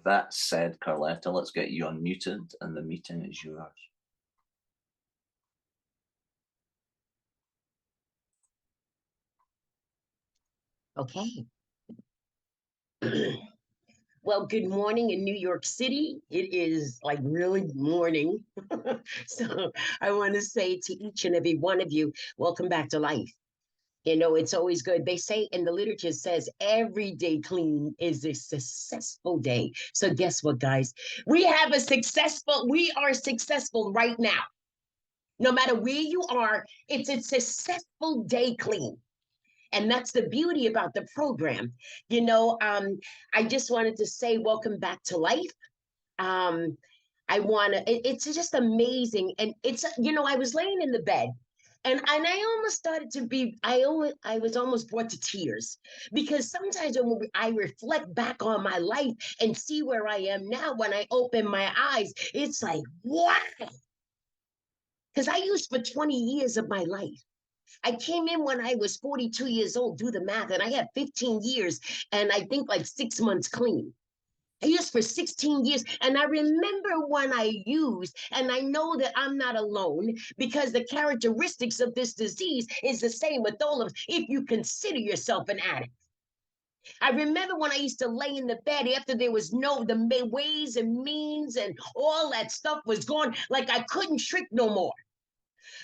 with that said, Carletta, let's get you unmuted and the meeting is yours. Okay. Well, good morning in New York City. It is like really morning. So I want to say to each and every one of you, welcome back to life. You know, it's always good. They say in the literature says every day clean is a successful day. So guess what, guys? We are successful right now. No matter where you are, it's a successful day clean. And that's the beauty about the program. You know, I just wanted to say welcome back to life. It's just amazing. And it's, you know, I was laying in the bed and I almost started to be, I was almost brought to tears because sometimes when I reflect back on my life and see where I am now, when I open my eyes, it's like, wow. Because I used for 20 years of my life. I came in when I was 42 years old, do the math, and I had 15 years and I think like 6 months clean. I used for 16 years. And I remember when I used, and I know that I'm not alone because the characteristics of this disease is the same with all of us if you consider yourself an addict. I remember when I used to lay in the bed after there was the ways and means and all that stuff was gone, like I couldn't trick no more.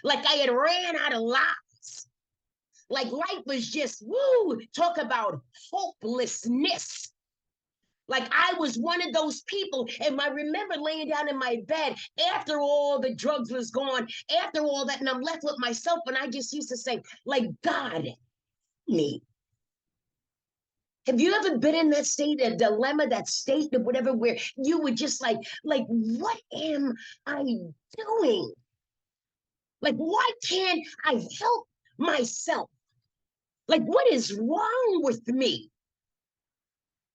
Like I had ran out of lies. Like life was just, woo, talk about hopelessness. Like I was one of those people. And I remember laying down in my bed after all the drugs was gone, after all that, and I'm left with myself. And I just used to say, like, God, me. Have you ever been in that state, a dilemma, that state of whatever, where you were just like, what am I doing? Like, why can't I help myself? Like, what is wrong with me?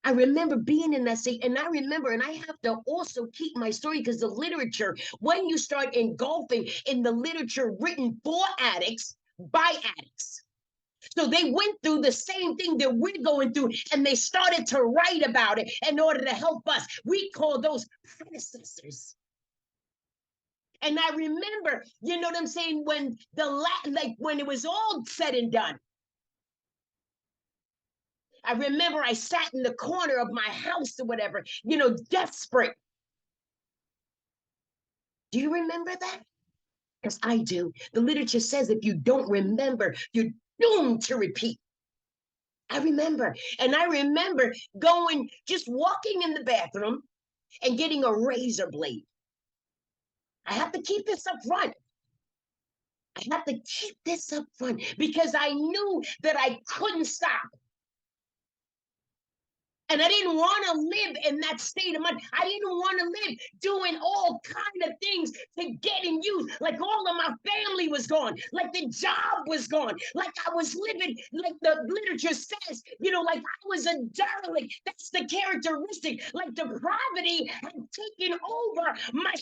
I remember being in that state, and I remember, and I have to also keep my story because the literature, when you start engulfing in the literature written for addicts, by addicts. So they went through the same thing that we're going through, and they started to write about it in order to help us. We call those predecessors. And I remember, you know what I'm saying, when when it was all said and done, I remember I sat in the corner of my house or whatever, you know, desperate. Do you remember that? Because I do. The literature says if you don't remember, you're doomed to repeat. I remember. And I remember just walking in the bathroom and getting a razor blade. I have to keep this up front. I have to keep this up front because I knew that I couldn't stop. And I didn't want to live in that state of mind. I didn't want to live doing all kind of things to get in use. Like all of my family was gone. Like the job was gone. Like I was living, like the literature says, you know, like I was a derelict. That's the characteristic. Like depravity had taken over my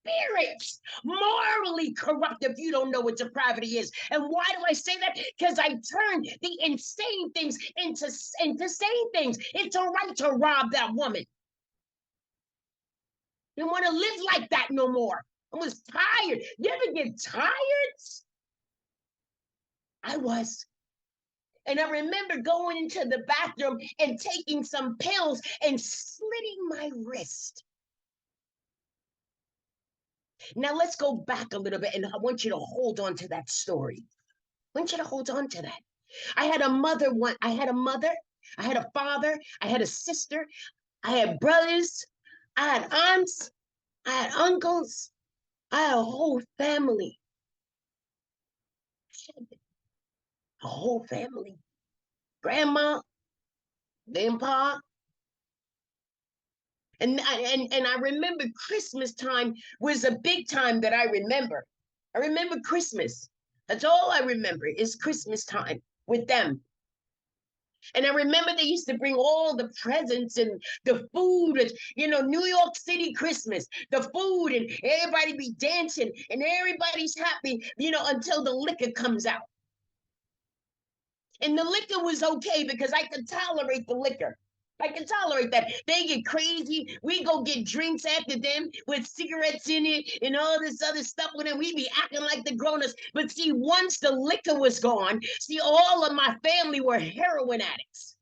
spirits, morally corrupt, if you don't know what depravity is. And why do I say that? Because I turned the insane things into sane things. It's all right to rob that woman. You don't want to live like that no more. I was tired. You ever get tired? I was. And I remember going into the bathroom and taking some pills and slitting my wrist. Now let's go back a little bit, and I want you to hold on to that story. I want you to hold on to that. I had a mother, I had a father, I had a sister, I had brothers, I had aunts, I had uncles, I had a whole family. A whole family. Grandma, grandpa. And I remember Christmas time was a big time that I remember. I remember Christmas. That's all I remember is Christmas time with them. And I remember they used to bring all the presents and the food, and, you know, New York City Christmas, the food, and everybody be dancing and everybody's happy, you know, until the liquor comes out. And the liquor was okay because I could tolerate the liquor. I can tolerate that. They get crazy. We go get drinks after them with cigarettes in it and all this other stuff with them. We be acting like the grown-ups. But see, once the liquor was gone, see, all of my family were heroin addicts.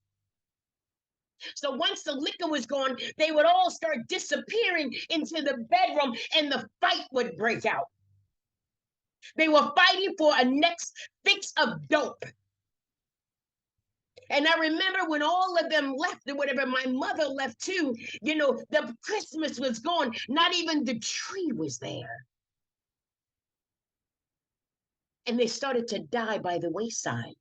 So once the liquor was gone, they would all start disappearing into the bedroom and the fight would break out. They were fighting for a next fix of dope. And I remember when all of them left or whatever, my mother left too, you know, the Christmas was gone. Not even the tree was there. And they started to die by the wayside.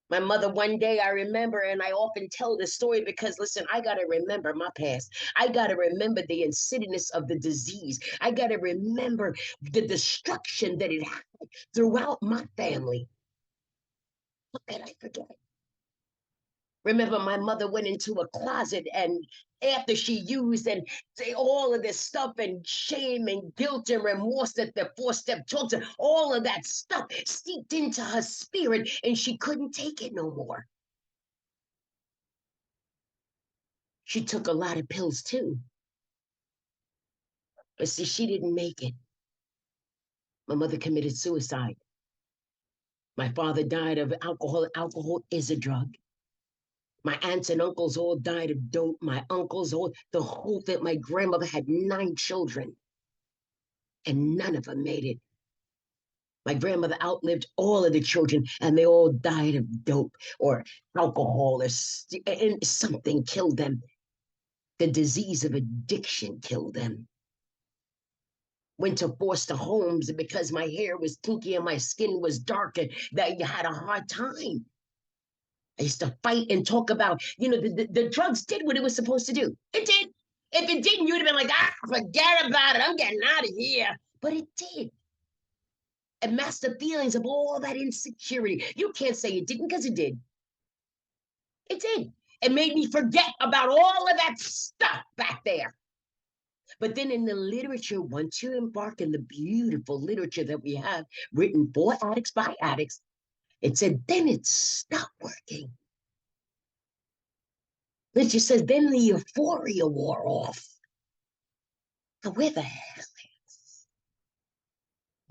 My mother, one day, I remember, and I often tell this story because, listen, I got to remember my past. I got to remember the insidiousness of the disease. I got to remember the destruction that it had throughout my family. How could I forget? Remember, my mother went into a closet, and after she used and all of this stuff and shame and guilt and remorse that the four-step talks, all of that stuff seeped into her spirit, and she couldn't take it no more. She took a lot of pills too. But see, she didn't make it. My mother committed suicide. My father died of alcohol. Alcohol is a drug. My aunts and uncles all died of dope. My uncles, the whole thing. My grandmother had 9 children, and none of them made it. My grandmother outlived all of the children, and they all died of dope or alcohol, and something killed them. The disease of addiction killed them. Went to foster homes because my hair was kinky and my skin was dark, and that you had a hard time. I used to fight and talk about, you know, the drugs did what it was supposed to do. It did. If it didn't, you'd have been like, forget about it. I'm getting out of here. But it did. And masked the feelings of all that insecurity. You can't say it didn't, because it did. It did. It made me forget about all of that stuff back there. But then in the literature, once you embark in the beautiful literature that we have written for addicts by addicts, it said, then it stopped working. It just says, then the euphoria wore off. Now, where the hell is?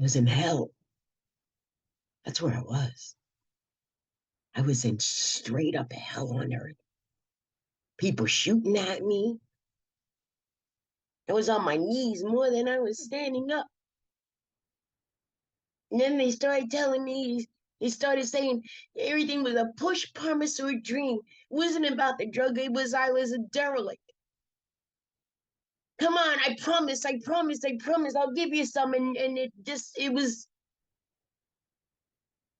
It was in hell. That's where I was. I was in straight up hell on earth. People shooting at me. I was on my knees more than I was standing up. And then they started telling me, they started saying everything was a push, promise, or a dream. It wasn't about the drug. I was a derelict. Come on, I promise, I'll give you some. And it was.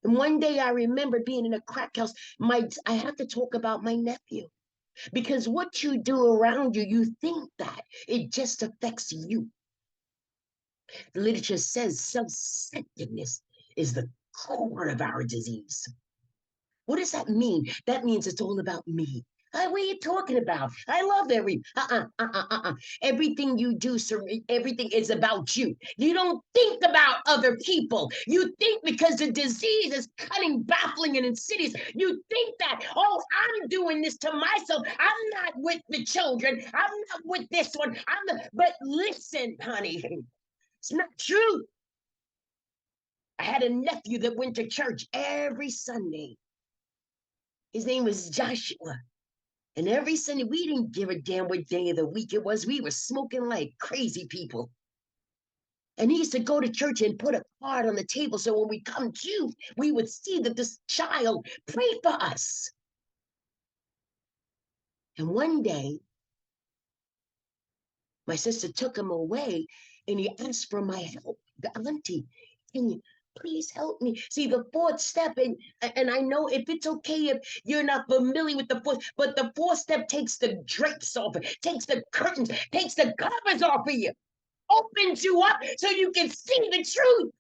And one day I remember being in a crack house. I have to talk about my nephew. Because what you do around you, you think that it just affects you. The literature says self-centeredness is the core of our disease. What does that mean? That means it's all about me. What are you talking about? I love everything you do, sir. Everything is about you. You don't think about other people. You think because the disease is cunning, baffling, and insidious. You think that, oh, I'm doing this to myself. I'm not with the children. I'm not with this one. But listen, honey, it's not true. I had a nephew that went to church every Sunday. His name was Joshua. And every Sunday, we didn't give a damn what day of the week it was. We were smoking like crazy people. And he used to go to church and put a card on the table. So when we come to, we would see that this child prayed for us. And one day, my sister took him away and he asked for my help. The auntie, can you please help me? See, the 4th step, and I know if it's okay if you're not familiar with the 4th, but the 4th step takes the drapes off, takes the curtains, takes the covers off of you, opens you up so you can see the truth.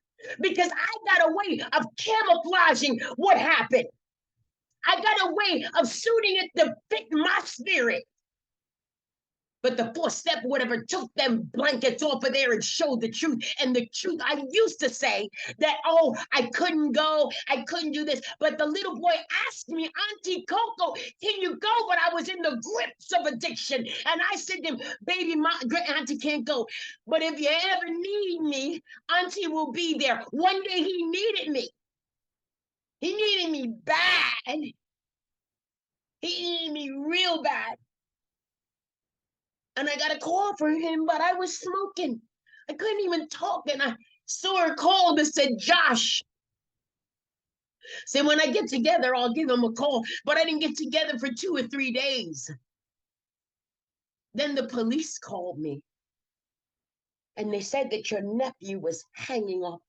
Because I got a way of camouflaging what happened. I got a way of suiting it to fit my spirit. But the fourth step, whatever, took them blankets off of there and showed the truth. And the truth, I used to say that, oh, I couldn't go, I couldn't do this. But the little boy asked me, Auntie Coco, can you go? But I was in the grips of addiction. And I said to him, baby, my auntie can't go. But if you ever need me, Auntie will be there. One day he needed me. He needed me bad. He needed me real bad. And I got a call for him, but I was smoking. I couldn't even talk. And I saw her call that said, Josh. Said, when I get together, I'll give him a call. But I didn't get together for 2 or 3 days. Then the police called me. And they said that your nephew was hanging off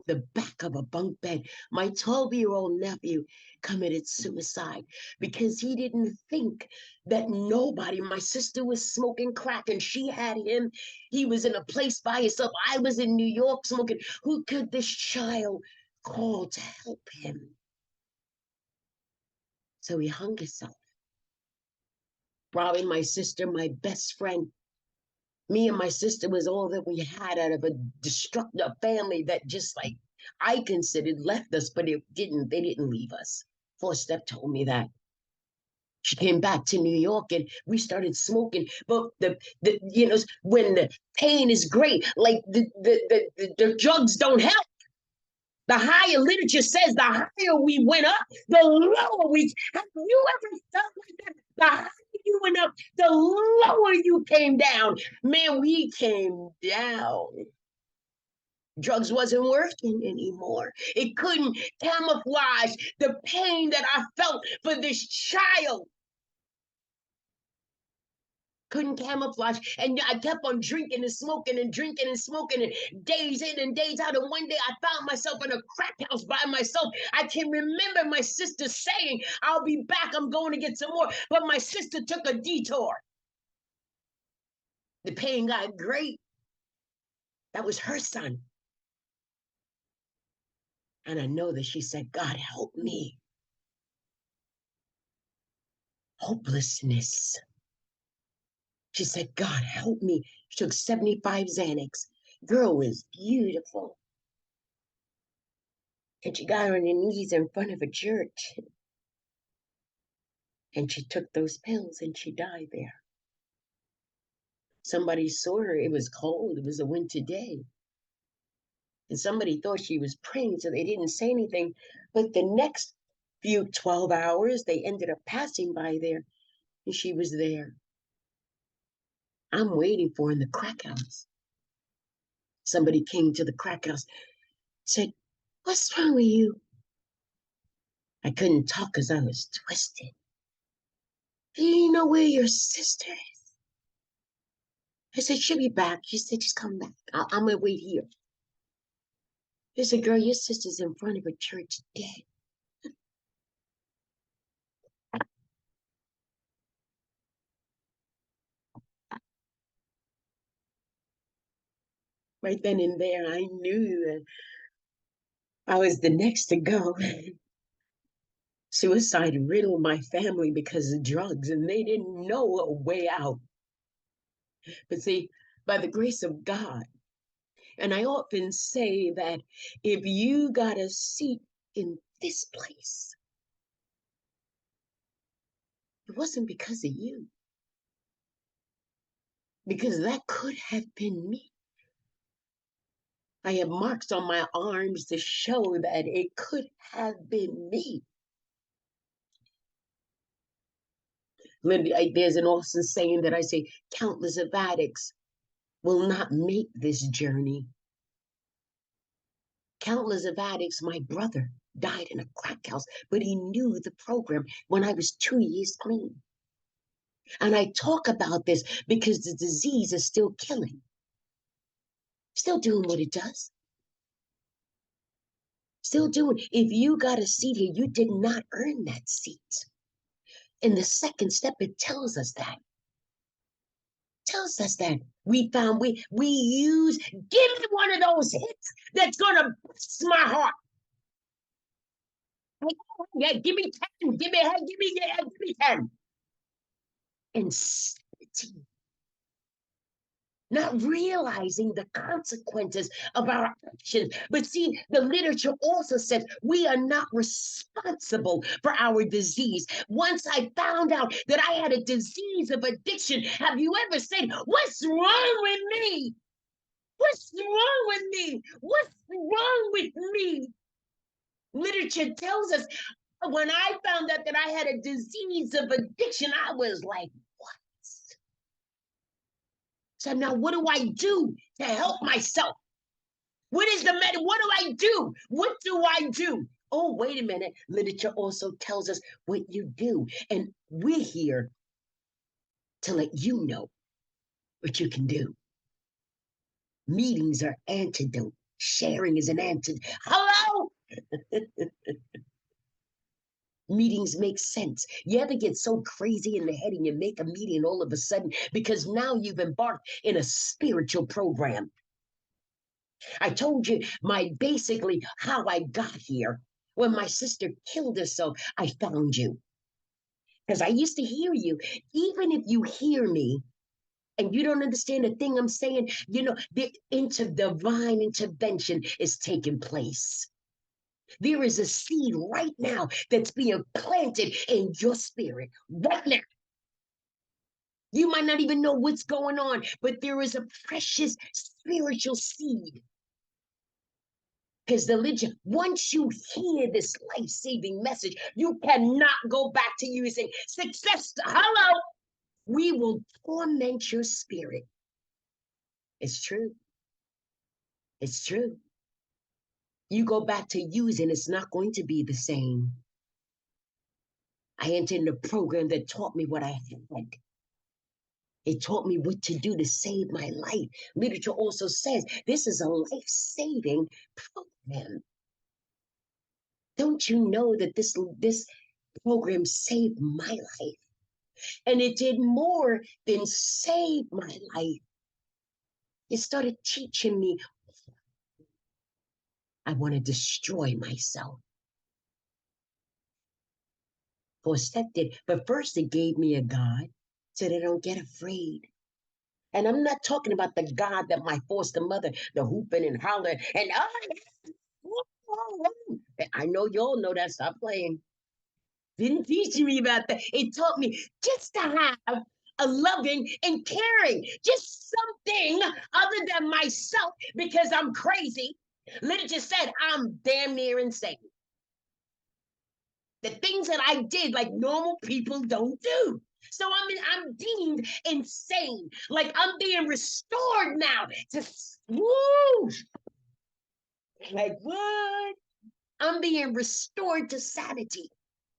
the back of a bunk bed. My 12-year-old nephew committed suicide because he didn't think that nobody, my sister was smoking crack and she had him. He was in a place by himself. I was in New York smoking. Who could this child call to help him? So he hung himself. Robbing my sister, my best friend. Me and my sister was all that we had out of a destructive family that just like I considered left us, but it didn't. They didn't leave us. Fourth step told me that. She came back to New York and we started smoking. But the when the pain is great, like the drugs don't help. The higher literature says the higher we went up, the lower we. Have you ever felt like that? The higher you went up, the lower you came down. Man, we came down. Drugs wasn't working anymore. It couldn't camouflage the pain that I felt for this child. Couldn't camouflage. And I kept on drinking and smoking and drinking and smoking, and days in and days out. And one day I found myself in a crack house by myself. I can remember my sister saying, I'll be back, I'm going to get some more. But my sister took a detour. The pain got great. That was her son. And I know that she said, God, help me. Hopelessness. She said, God, help me. She took 75 Xanax. Girl was beautiful. And she got on her knees in front of a church. And she took those pills and she died there. Somebody saw her. It was cold. It was a winter day. And somebody thought she was praying, so they didn't say anything. But the next few 12 hours, they ended up passing by there. And she was there. I'm waiting for her in the crack house. Somebody came to the crack house, said, what's wrong with you? I couldn't talk because I was twisted. Do you know where your sister is? I said, she'll be back. She said, just come back. I'm going to wait here. I said, girl, your sister's in front of a church dead. Right then and there, I knew that I was the next to go. Suicide riddled my family because of drugs, and they didn't know a way out. But see, by the grace of God, and I often say that if you got a seat in this place, it wasn't because of you, because that could have been me. I have marks on my arms to show that it could have been me. There's an awesome saying that I say, countless of addicts will not make this journey. Countless of addicts, my brother died in a crack house, but he knew the program when I was 2 years clean. And I talk about this because the disease is still killing, still doing what it does. Still doing. If you got a seat here, you did not earn that seat. In the second step, it tells us that. Tells us that we found we use. Give me one of those hits that's gonna bust my heart. Yeah, give me 10. Give me 10. insanity, not realizing the consequences of our actions. But see, the literature also says we are not responsible for our disease. Once I found out that I had a disease of addiction, have you ever said, "What's wrong with me? What's wrong with me? What's wrong with me?" Literature tells us when I found out that I had a disease of addiction, I was like, what? So now what do I do to help myself? What is the matter? What do I do? What do I do? Oh, wait a minute. Literature also tells us what you do. And we're here to let you know what you can do. Meetings are antidote. Sharing is an antidote. Hello? Meetings make sense. You ever get so crazy in the head and you make a meeting all of a sudden because now you've embarked in a spiritual program. I told you basically how I got here. When my sister killed herself, I found you. Because I used to hear you. Even if you hear me and you don't understand the thing I'm saying, the divine intervention is taking place. There is a seed right now that's being planted in your spirit right now. You might not even know what's going on, but there is a precious spiritual seed. Because once you hear this life-saving message, you cannot go back to using success. Hello, we will torment your spirit. It's true. It's true. You go back to using, it's not going to be the same. I entered in a program that taught me what I had. It taught me what to do to save my life. Literature also says this is a life-saving program. Don't you know that this program saved my life? And it did more than save my life. It started teaching me I want to destroy myself. For a step did, but first it gave me a God so that I don't get afraid. And I'm not talking about the God that my foster mother, the hooping and hollering, and I know y'all know that. Stop playing. Didn't teach me about that. It taught me just to have a loving and caring, just something other than myself because I'm crazy. Literature said I'm damn near insane. The things that I did, like normal people don't do. So I'm deemed insane. Like I'm being restored now to woo. Like what? I'm being restored to sanity.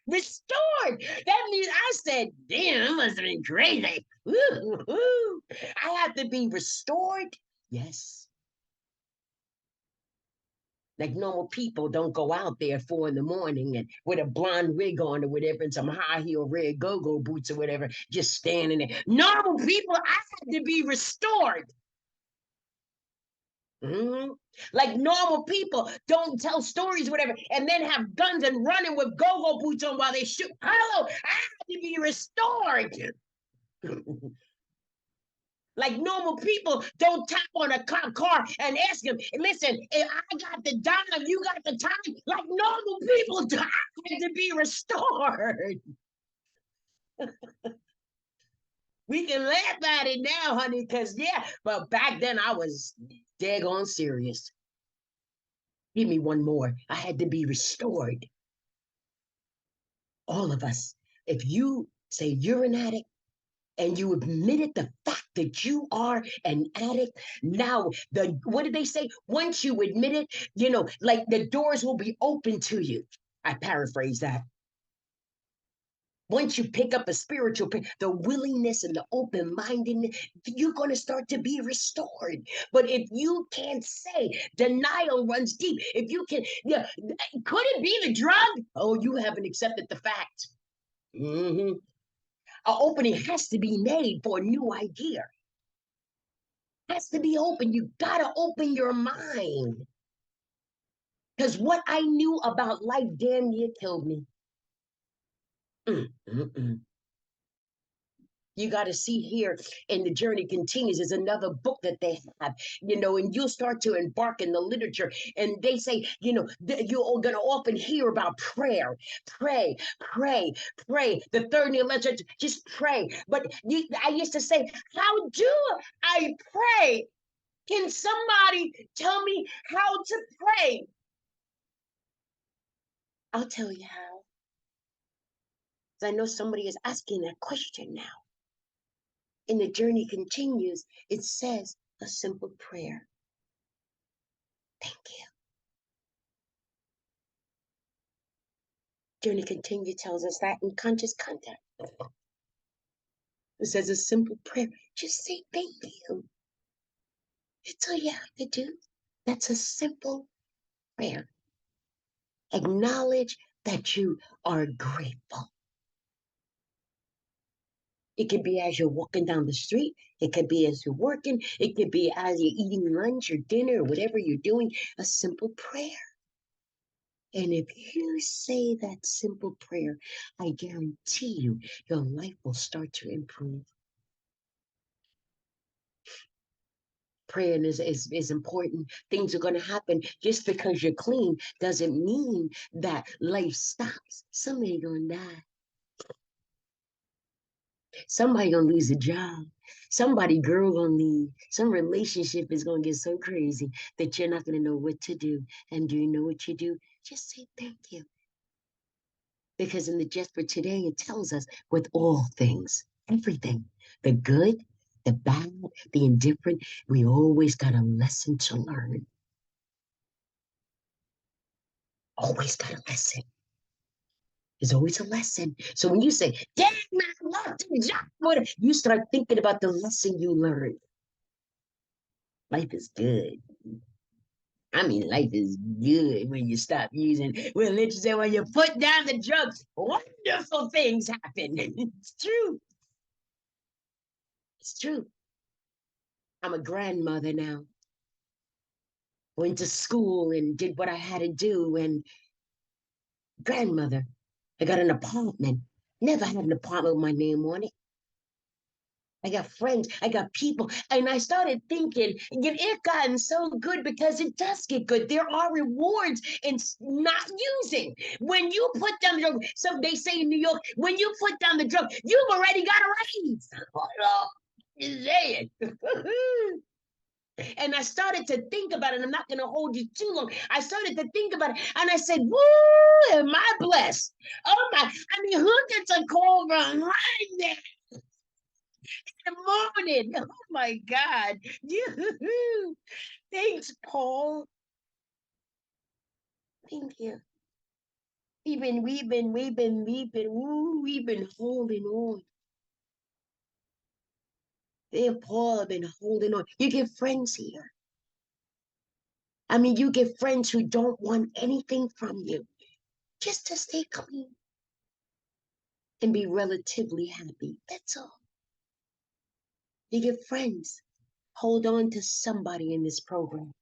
Restored. That means I said, damn, I must have been crazy. Woo-hoo-hoo. I have to be restored. Yes. Like normal people don't go out there 4 a.m. and with a blonde wig on or whatever and some high heel red go-go boots or whatever, just standing there. Normal people, I had to be restored. Mm-hmm. Like normal people don't tell stories, whatever, and then have guns and running with go-go boots on while they shoot. Hello, I have to be restored. Like normal people don't tap on a cop car and ask him, listen, if I got the dime, you got the time. Like normal people do, I have to be restored. We can laugh at it now, honey, because yeah, but back then I was daggone serious. Give me one more. I had to be restored. All of us. If you say you're an addict and you admitted the fact that you are an addict, now what did they say? Once you admit it, like the doors will be open to you. I paraphrase that. Once you pick up a spiritual, the willingness and the open-mindedness, you're going to start to be restored. But if you can't say, denial runs deep. If you can, could it be the drug? Oh, you haven't accepted the fact. Mm-hmm. An opening has to be made for a new idea. Has to be open. You got to open your mind. Because what I knew about life damn near killed me. Mm-mm-mm. You got to see here, and the journey continues. Is another book that they have, and you'll start to embark in the literature. And they say, you're going to often hear about prayer, pray, pray, pray. The third and the 11th, just pray. But I used to say, how do I pray? Can somebody tell me how to pray? I'll tell you how. Because I know somebody is asking that question now. And the journey continues. It says a simple prayer. Thank you. Journey continues tells us that in conscious contact. It says a simple prayer. Just say thank you. That's all you have to do. That's a simple prayer. Acknowledge that you are grateful. It could be as you're walking down the street. It could be as you're working. It could be as you're eating lunch or dinner or whatever you're doing. A simple prayer. And if you say that simple prayer, I guarantee you, your life will start to improve. Prayer is important. Things are going to happen. Just because you're clean doesn't mean that life stops. Somebody going to die. Somebody gonna lose a job. Somebody girl gonna leave. Some relationship is gonna get so crazy that you're not gonna know what to do. And do you know what you do? Just say thank you. Because in the Just for Today, it tells us with all things, everything, the good, the bad, the indifferent, we always got a lesson to learn. Always got a lesson. There's always a lesson. So when you say, dang, man, I love the job, you start thinking about the lesson you learned. Life is good. I mean, life is good when you stop using. Well, let's say when you put down the drugs, wonderful things happen. It's true. It's true. I'm a grandmother now. Went to school and did what I had to do. And grandmother, I got an apartment. Never had an apartment with my name on it. I got friends, I got people. And I started thinking, it gotten so good because it does get good. There are rewards in not using. When you put down the drug, so they say in New York, when you put down the drug, you've already got a raise. Hold on. Say it. And I started to think about it. I'm not going to hold you too long. I started to think about it. And I said, woo, am I blessed? Oh my, I mean, who gets a call from right there? The morning. Oh my God. Thanks, Paul. Thank you. We've been holding on. Dear Paul, I've been holding on. You get friends here. I mean, you get friends who don't want anything from you, just to stay clean and be relatively happy. That's all. You get friends. Hold on to somebody in this program.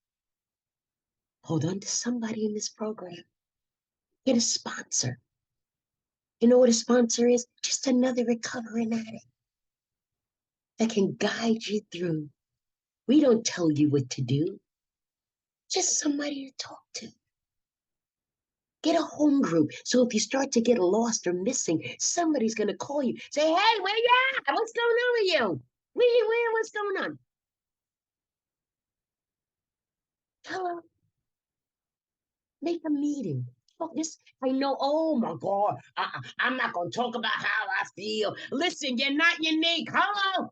Hold on to somebody in this program. Get a sponsor. You know what a sponsor is? Just another recovering addict that can guide you through. We don't tell you what to do. Just somebody to talk to. Get a home group. So if you start to get lost or missing, somebody's going to call you. Say, hey, where you at? What's going on with you? Where, what's going on? Hello. Make a meeting. Oh, this, I know, oh my God, I'm not going to talk about how I feel. Listen, you're not unique. Hello.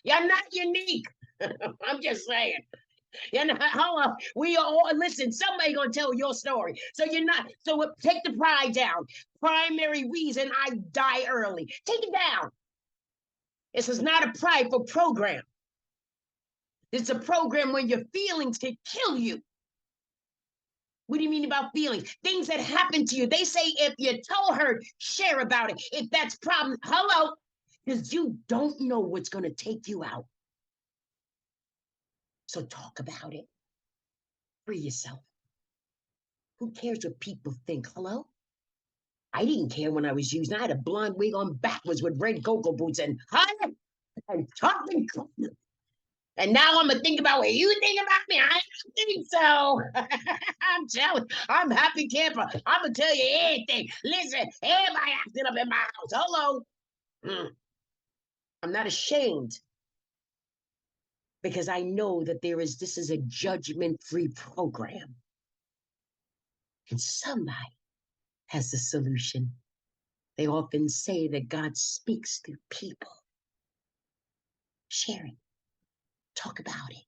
You're not unique. I'm just saying. You know, hello. We are all, listen, somebody going to tell your story. So you're not, so take the pride down. Primary reason I die early. Take it down. This is not a prideful program. It's a program where your feelings can kill you. What do you mean about feelings? Things that happen to you. They say if you toe hurt, share about it. If that's problem, hello, because you don't know what's going to take you out. So talk about it. Free yourself. Who cares what people think? Hello? I didn't care when I was using. I had a blonde wig on backwards with red cocoa boots and chocolate. And now I'm gonna think about what you think about me. I don't think so. I'm telling. I'm happy camper. I'm gonna tell you everything. Listen, everybody acting up in my house. Hello. I'm not ashamed because I know that this is a judgment-free program, and somebody has the solution. They often say that God speaks through people. Share it. Talk about it.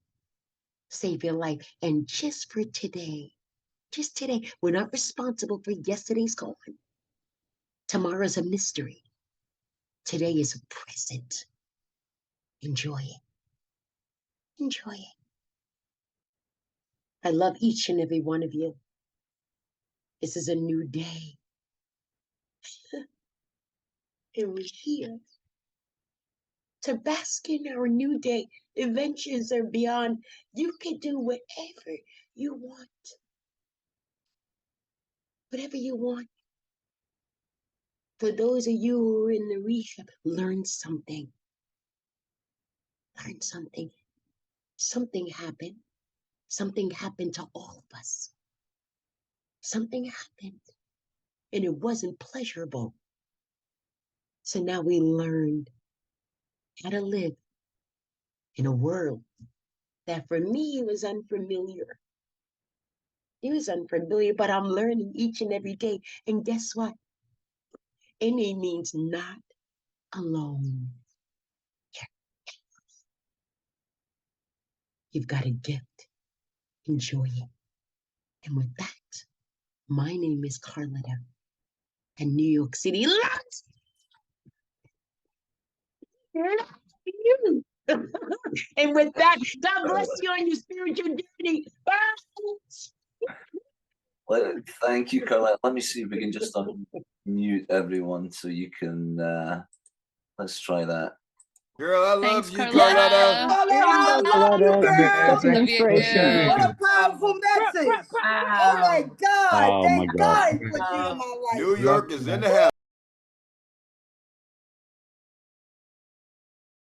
Save your life. And just for today, we're not responsible for yesterday's gone. Tomorrow's a mystery. Today is a present. Enjoy it. Enjoy it. I love each and every one of you. This is a new day. And we're here to bask in our new day. Adventures are beyond. You can do whatever you want. Whatever you want. For those of you who are in the rehab, learn something. Learn something. Something happened. Something happened to all of us. Something happened. And it wasn't pleasurable. So now we learned how to live in a world that for me was unfamiliar. It was unfamiliar, but I'm learning each and every day. And guess what? NA means not alone. You've got a gift. Enjoy it. And with that, my name is Carletta, and New York City loves you. And with that, God bless you on your spiritual journey. Bye. Thank you, Carletta. Let me see if we can just unmute everyone so you can. Let's try that. Girl, I love Thanks, you, Carletta. Carletta. I love you, girl. Such an inspiration. What a powerful message. Oh my God. Oh my Thank God. God he put you in my life. New York is in the house.